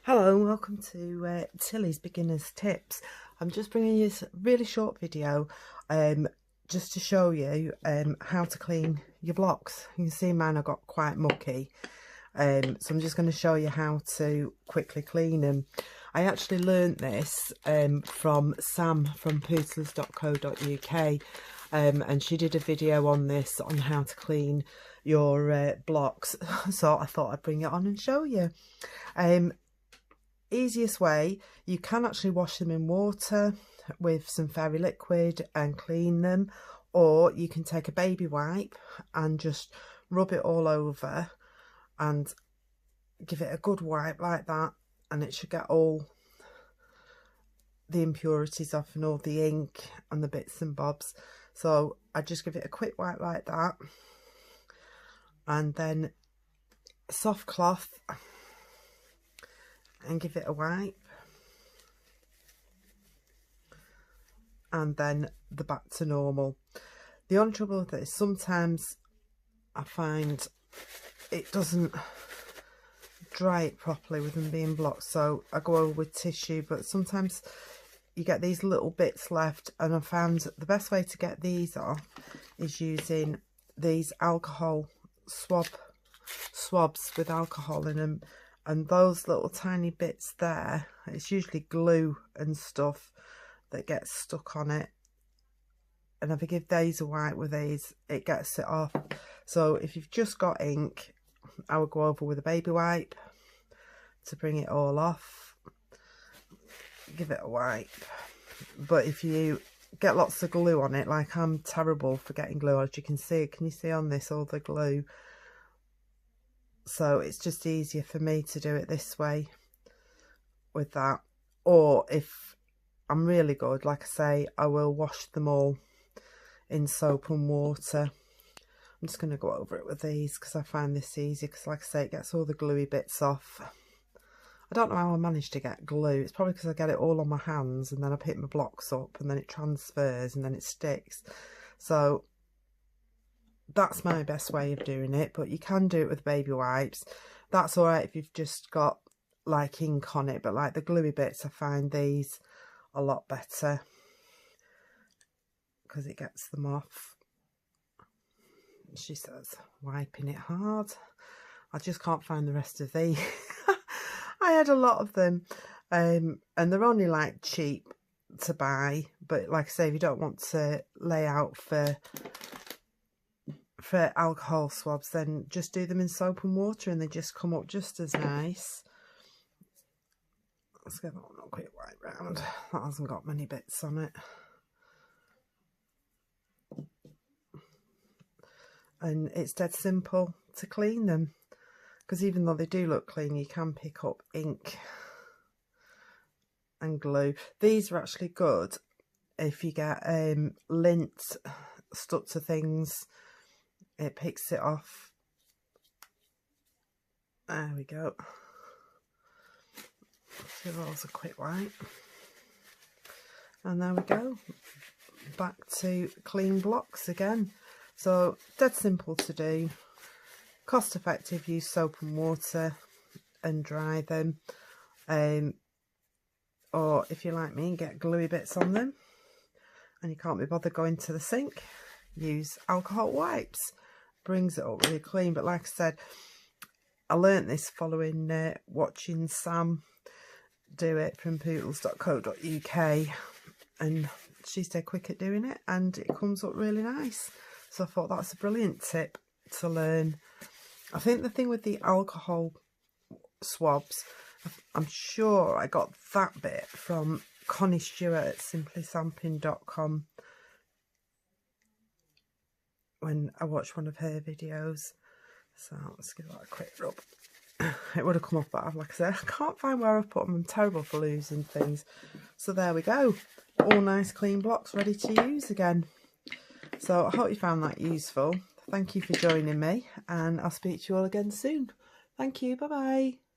Hello and welcome to Tilley's Beginner's Tips. I'm just bringing you a really short video just to show you how to clean your blocks. You can see mine have got quite mucky, so I'm just going to show you how to quickly clean them. I actually learnt this from Sam from poodlers.co.uk, and she did a video on this, on how to clean your blocks, so I thought I'd bring it on and show you. Easiest way, you can actually wash them in water with some fairy liquid and clean them, or you can take a baby wipe and just rub it all over and give it a good wipe like that, and it should get all the impurities off and all the ink and the bits and bobs. So I just give it a quick wipe like that, and then a soft cloth and give it a wipe, and then the back to normal. The only trouble with this, sometimes I find it doesn't dry it properly with them being blocked, so I go over with tissue, but sometimes you get these little bits left, and I found the best way to get these off is using these alcohol swabs with alcohol in them. And those little tiny bits there, it's usually glue and stuff that gets stuck on it. And if I give these a wipe with these, it gets it off. So if you've just got ink, I would go over with a baby wipe to bring it all off. Give it a wipe. But if you get lots of glue on it, like I'm terrible for getting glue, as you can see, can you see on this all the glue? So it's just easier for me to do it this way with that. Or if I'm really good, like I say, I will wash them all in soap and water. I'm just going to go over it with these because I find this easy, because like I say, it gets all the gluey bits off. I don't know how I managed to get glue. It's probably because I get it all on my hands and then I pick my blocks up and then it transfers and then it sticks. So that's my best way of doing it, but you can do it with baby wipes. That's all right if you've just got like ink on it, but like the gluey bits, I find these a lot better because it gets them off. She says wiping it hard. I just can't find the rest of these. I had a lot of them, and they're only like cheap to buy, but like I say, if you don't want to lay out for alcohol swabs, then just do them in soap and water and they just come up just as nice. Let's give that one a quick wipe round. That hasn't got many bits on it. And it's dead simple to clean them, because even though they do look clean, you can pick up ink and glue. These are actually good if you get lint stuck to things. It picks it off. There we go. Let's give those a quick wipe. And there we go. Back to clean blocks again. So dead simple to do. Cost effective, use soap and water and dry them. Or if you're like me and get gluey bits on them and you can't be bothered going to the sink, use alcohol wipes. Brings it up really clean. But like I said, I learnt this following watching Sam do it from poodlers.co.uk, and she's dead quick at doing it and it comes up really nice. So I thought that's a brilliant tip to learn. I think the thing with the alcohol swabs, I'm sure I got that bit from Connie Stewart at simplysamping.com when I watched one of her videos. So let's give that a quick rub. It would have come off, but like I said, I can't find where I've put them. I'm terrible for losing things. So there we go. All nice clean blocks ready to use again. So I hope you found that useful. Thank you for joining me, and I'll speak to you all again soon. Thank you. Bye bye.